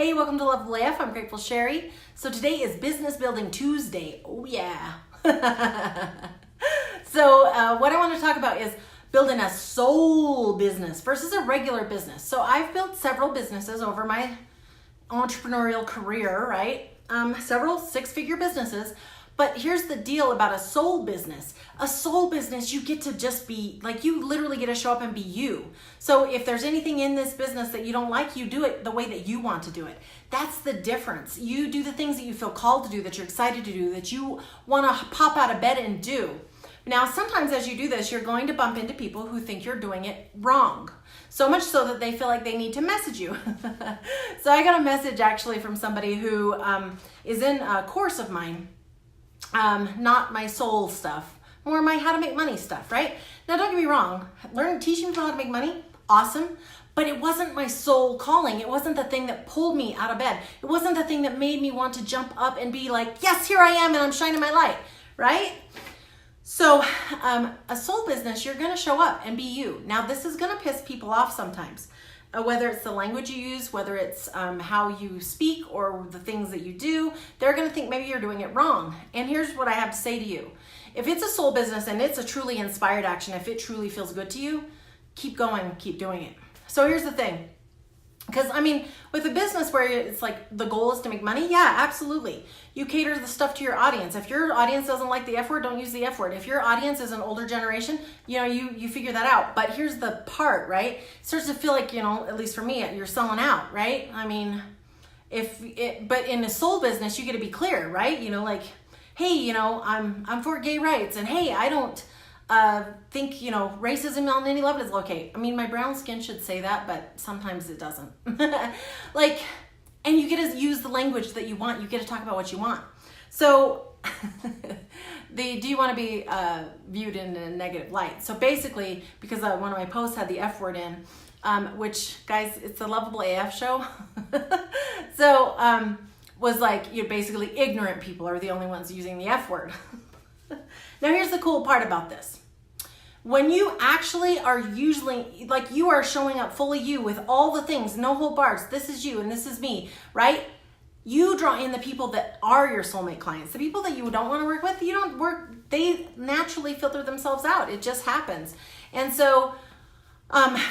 Hey, welcome to Loveable AF. I'm Grateful Sherry. So today is Business Building Tuesday. Oh yeah. So what I want to talk about is building a soul business versus a regular business. So I've built several businesses over my entrepreneurial career, right? Several six-figure businesses. But here's the deal about a soul business. A soul business, you get to just be, like, you literally get to show up and be you. So if there's anything in this business that you don't like, you do it the way that you want to do it. That's the difference. You do the things that you feel called to do, that you're excited to do, that you want to pop out of bed and do. Now, sometimes as you do this, you're going to bump into people who think you're doing it wrong. So much so that they feel like they need to message you. So I got a message actually from somebody who is in a course of mine. Not my soul stuff, more my how to make money stuff, right? Now, don't get me wrong, teaching people how to make money, awesome, but it wasn't my soul calling. It wasn't the thing that pulled me out of bed. It wasn't the thing that made me want to jump up and be like, yes, here I am and I'm shining my light, right? So a soul business, you're gonna show up and be you. Now, this is gonna piss people off sometimes. Whether it's the language you use, whether it's how you speak or the things that you do, they're gonna think maybe you're doing it wrong. And here's what I have to say to you. If it's a soul business and it's a truly inspired action, if it truly feels good to you, keep going, keep doing it. So here's the thing. Because, I mean, with a business where it's like the goal is to make money, yeah, absolutely. You cater the stuff to your audience. If your audience doesn't like the F word, don't use the F word. If your audience is an older generation, you figure that out. But here's the part, right? It starts to feel like, at least for me, you're selling out, right? I mean, but in a soul business, you get to be clear, right? Like, hey, I'm for gay rights, and hey, I don't think racism on any level is okay. I mean, my brown skin should say that, but sometimes it doesn't. And you get to use the language that you want. You get to talk about what you want. So do you want to be viewed in a negative light? So basically, because one of my posts had the F word in, which, guys, it's a Loveable AF show. So was like, basically ignorant people are the only ones using the F word. Now, here's the cool part about this. When you actually are usually, like, you are showing up fully you with all the things, no hold bars, this is you and this is me, right? You draw in the people that are your soulmate clients. The people that you don't want to work with, they naturally filter themselves out. It just happens. And so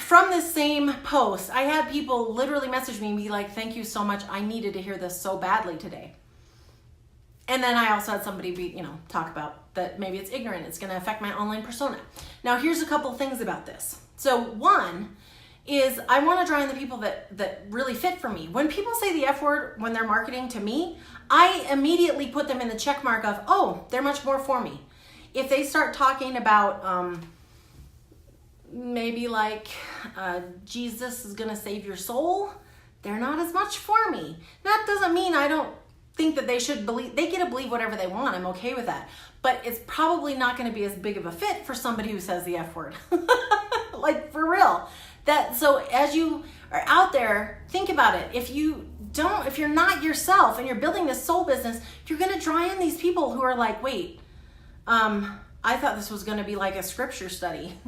from this same post, I had people literally message me and be like, thank you so much. I needed to hear this so badly today. And then I also had somebody talk about that maybe it's ignorant. It's going to affect my online persona. Now, here's a couple things about this. So one is I want to draw in the people that really fit for me. When people say the F word when they're marketing to me, I immediately put them in the check mark of, oh, they're much more for me. If they start talking about maybe like Jesus is going to save your soul, they're not as much for me. That doesn't mean I don't think that they should believe. They get to believe whatever they want. I'm okay with that. But it's probably not going to be as big of a fit for somebody who says the F word. Like, for real. So as you are out there, think about it. If you're not yourself and you're building this soul business, you're going to draw in these people who are like, wait, I thought this was going to be like a scripture study.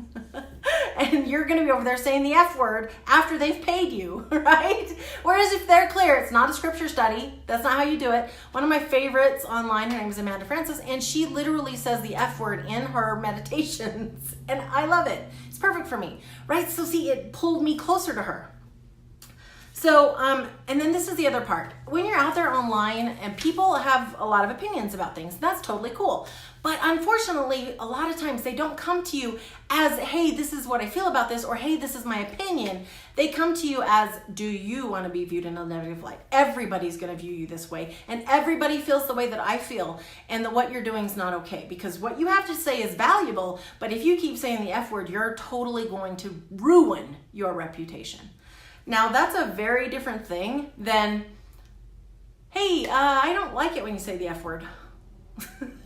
And you're going to be over there saying the F word after they've paid you, right? Whereas if they're clear, it's not a scripture study. That's not how you do it. One of my favorites online, her name is Amanda Francis, and she literally says the F word in her meditations. And I love it. It's perfect for me, right? So see, it pulled me closer to her. So, and then this is the other part. When you're out there online and people have a lot of opinions about things, that's totally cool. But unfortunately, a lot of times they don't come to you as, hey, this is what I feel about this, or hey, this is my opinion. They come to you as, do you want to be viewed in a negative light? Everybody's going to view you this way, and everybody feels the way that I feel, and what you're doing is not okay, because what you have to say is valuable, but if you keep saying the F word, you're totally going to ruin your reputation. Now, that's a very different thing than, hey, I don't like it when you say the F word,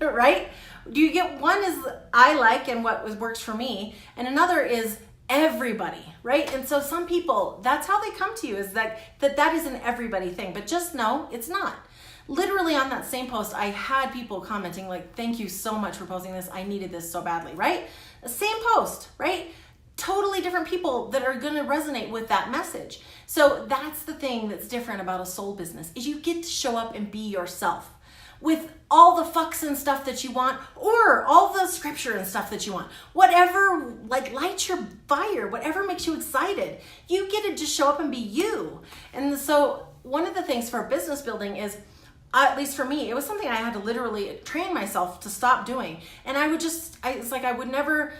right? Do you get one is I like and what works for me, and another is everybody, right? And so some people, that's how they come to you, is that is an everybody thing, but just know it's not. Literally on that same post, I had people commenting like, thank you so much for posting this. I needed this so badly, right? The same post, right? totally different people that are going to resonate with that message. So that's the thing that's different about a soul business, is you get to show up and be yourself with all the fucks and stuff that you want, or all the scripture and stuff that you want, whatever like lights your fire, whatever makes you excited, you get to just show up and be you. And so one of the things for business building is, at least for me, it was something I had to literally train myself to stop doing. And it's like I would never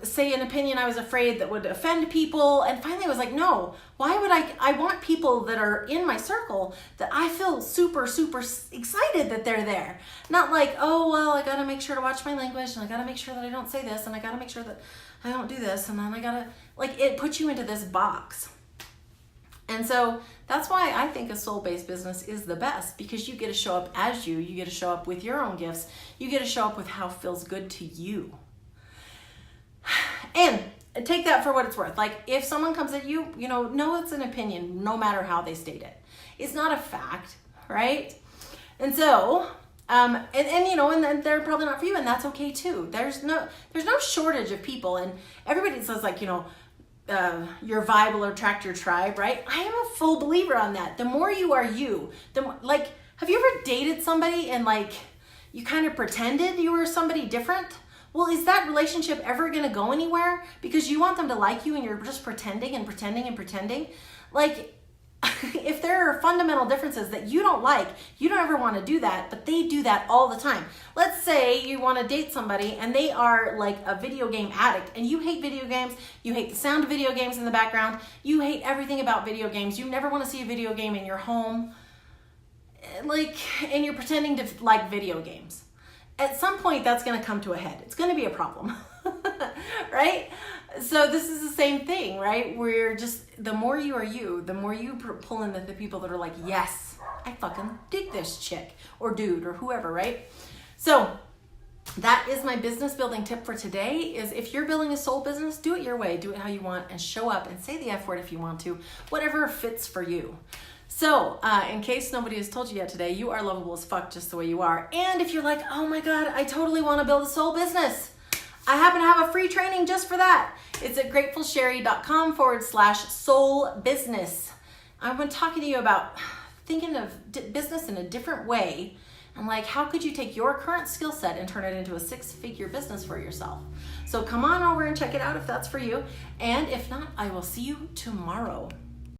say an opinion I was afraid that would offend people. And finally I was like, no, why would I want people that are in my circle that I feel super, super excited that they're there. Not like, oh, well, I got to make sure to watch my language, and I got to make sure that I don't say this, and I got to make sure that I don't do this. And then I got to, like, it puts you into this box. And so that's why I think a soul-based business is the best, because you get to show up as you get to show up with your own gifts, you get to show up with how it feels good to you. And take that for what it's worth. Like, if someone comes at you, know it's an opinion, no matter how they state it. It's not a fact, right? And so, and then they're probably not for you, and that's okay too. There's no shortage of people, and everybody says, like, your vibe will attract your tribe, right? I am a full believer on that. The more you are you, the more, like, have you ever dated somebody and like you kind of pretended you were somebody different? Well, is that relationship ever going to go anywhere because you want them to like you and you're just pretending and pretending and pretending? Like, if there are fundamental differences that you don't like, you don't ever want to do that, but they do that all the time. Let's say you want to date somebody and they are like a video game addict, and you hate video games, you hate the sound of video games in the background, you hate everything about video games, you never want to see a video game in your home, like, and you're pretending to like video games. At some point, that's going to come to a head. It's going to be a problem, right? So this is the same thing, right? We're just, the more you are you, the more you pull in the people that are like, yes, I fucking dig this chick or dude or whoever, right? So that is my business building tip for today, is if you're building a soul business, do it your way, do it how you want, and show up and say the F word if you want to, whatever fits for you. So, in case nobody has told you yet today, you are lovable as fuck just the way you are. And if you're like, oh my God, I totally want to build a soul business, I happen to have a free training just for that. It's at gratefulsherry.com/soul business. I've been talking to you about thinking of business in a different way, and like, how could you take your current skill set and turn it into a 6-figure business for yourself? So come on over and check it out if that's for you. And if not, I will see you tomorrow.